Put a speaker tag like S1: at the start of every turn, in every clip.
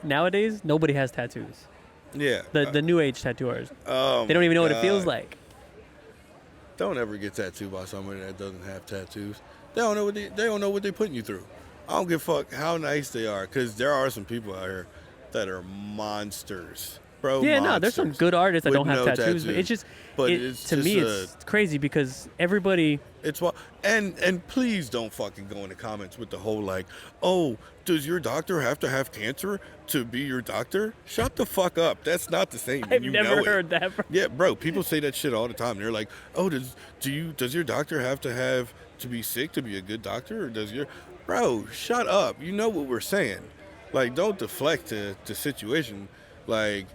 S1: nowadays, nobody has tattoos.
S2: Yeah.
S1: The new age tattooers.
S2: Oh
S1: They don't even know what it
S2: God.
S1: feels like.
S2: Don't ever get tattooed by somebody that doesn't have tattoos. They don't know what they're putting you through. I don't give a fuck how nice they are, because there are some people out here that are monsters, bro.
S1: Yeah, no, there's some
S2: Monsters
S1: good artists that
S2: with
S1: don't have
S2: no
S1: tattoos, but it's just,
S2: But
S1: it,
S2: it's
S1: to
S2: just
S1: me, it's crazy because everybody.
S2: it's what, and please don't fucking go in the comments with the whole like, oh, does your doctor have to have cancer to be your doctor? Shut the fuck up. That's not the same.
S1: I've
S2: You
S1: never
S2: know it.
S1: heard that. Bro.
S2: Yeah, bro. People say that shit all the time. They're like, oh, does your doctor have to be sick to be a good doctor, or does your bro? Shut up. You know what we're saying. Like, don't deflect the situation. Like,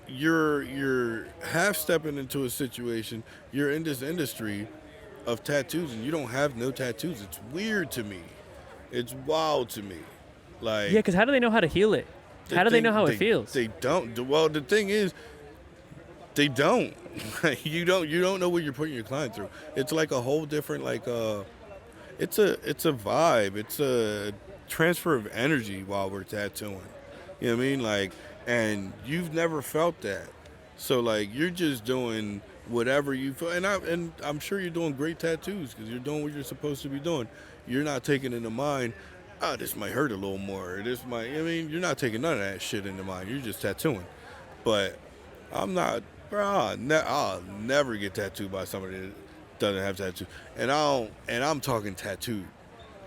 S2: you're half stepping into a situation. You're in this industry of tattoos, and you don't have no tattoos. It's weird to me. It's wild to me. Like,
S1: Yeah, because how do they know how to heal it? How do they know how it feels?
S2: They don't. Well, the thing is, they don't. You don't know what you're putting your client through. It's like a whole different it's a vibe. It's a transfer of energy while we're tattooing. You know what I mean? Like, and you've never felt that. So like, you're just doing whatever you feel, and I'm sure you're doing great tattoos because you're doing what you're supposed to be doing. You're not taking into mind, oh, this might hurt a little more. Or this might. I mean, you're not taking none of that shit into mind. You're just tattooing. But I'm not, bro. I'll never get tattooed by somebody that doesn't have tattoo. And I'm talking tattooed.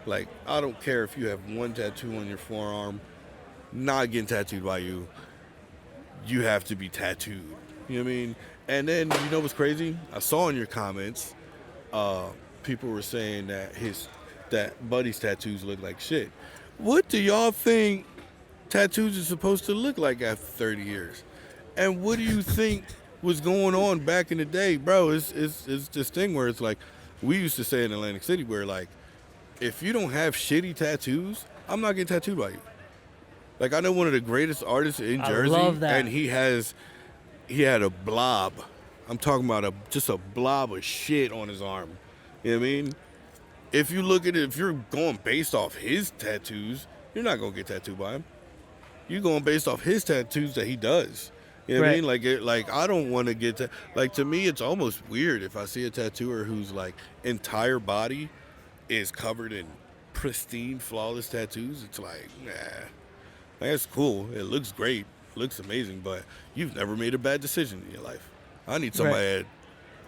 S2: Like, I don't care if you have one tattoo on your forearm. Not getting tattooed by you. You have to be tattooed. You know what I mean? And then, you know what's crazy? I saw in your comments, people were saying that Buddy's tattoos look like shit. What do y'all think tattoos are supposed to look like after 30 years? And what do you think was going on back in the day? Bro, it's this thing where it's like, we used to say in Atlantic City where, like, if you don't have shitty tattoos, I'm not getting tattooed by you. Like, I know one of the greatest artists in Jersey,
S1: I love that.
S2: and he had a blob. I'm talking about just a blob of shit on his arm. You know what I mean? If you look at it, if you're going based off his tattoos, you're not gonna get tattooed by him. You're going based off his tattoos that he does. You know what I mean? Like I don't want to get that. Like, to me, it's almost weird if I see a tattooer whose like entire body is covered in pristine, flawless tattoos. It's like, nah. Like, that's cool. It looks great. It looks amazing. But you've never made a bad decision in your life. I need somebody that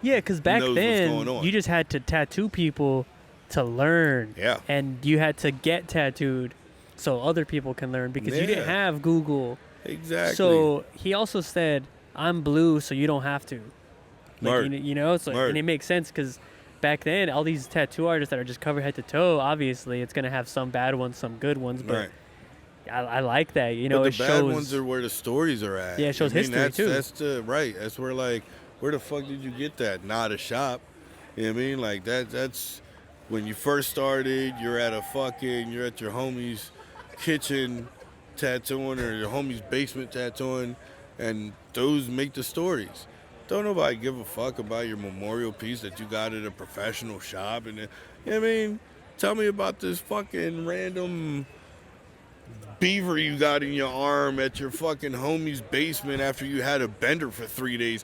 S1: Yeah, because back
S2: knows what's
S1: then,
S2: going on.
S1: you just had to tattoo people to learn.
S2: Yeah.
S1: And you had to get tattooed so other people can learn because you didn't
S2: Yeah.
S1: have Google.
S2: Exactly.
S1: So he also said, I'm blue, so you don't have to. Like,
S2: Word.
S1: you know, so,
S2: Word.
S1: and it makes sense because back then, all these tattoo artists that are just covered head to toe, obviously, it's going to have some bad ones, some good ones. But
S2: Right.
S1: I like that. You know,
S2: but
S1: it
S2: the
S1: shows.
S2: bad ones are where the stories are at.
S1: Yeah, it shows history, too.
S2: That's that's where, like, where the fuck did you get that? Not a shop. You know what I mean? Like, that's when you first started, you're at your homie's kitchen tattooing or your homie's basement tattooing, and those make the stories. Don't nobody give a fuck about your memorial piece that you got at a professional shop. And you know what I mean? Tell me about this fucking random beaver you got in your arm at your fucking homie's basement after you had a bender for 3 days.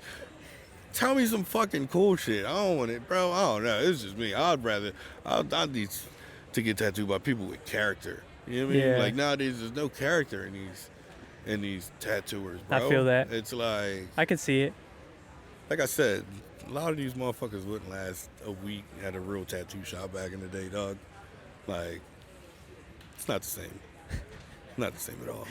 S2: Tell me some fucking cool shit. I don't want it, bro. I don't know. It's just me. I'd need to get tattooed by people with character. You know what I mean?
S1: Yeah.
S2: Like, nowadays, there's no character in these tattooers, bro.
S1: I feel that.
S2: It's like
S1: I can see it.
S2: I said, a lot of these motherfuckers wouldn't last a week at a real tattoo shop back in the day, dog. Like, it's not the same. Not the same at all.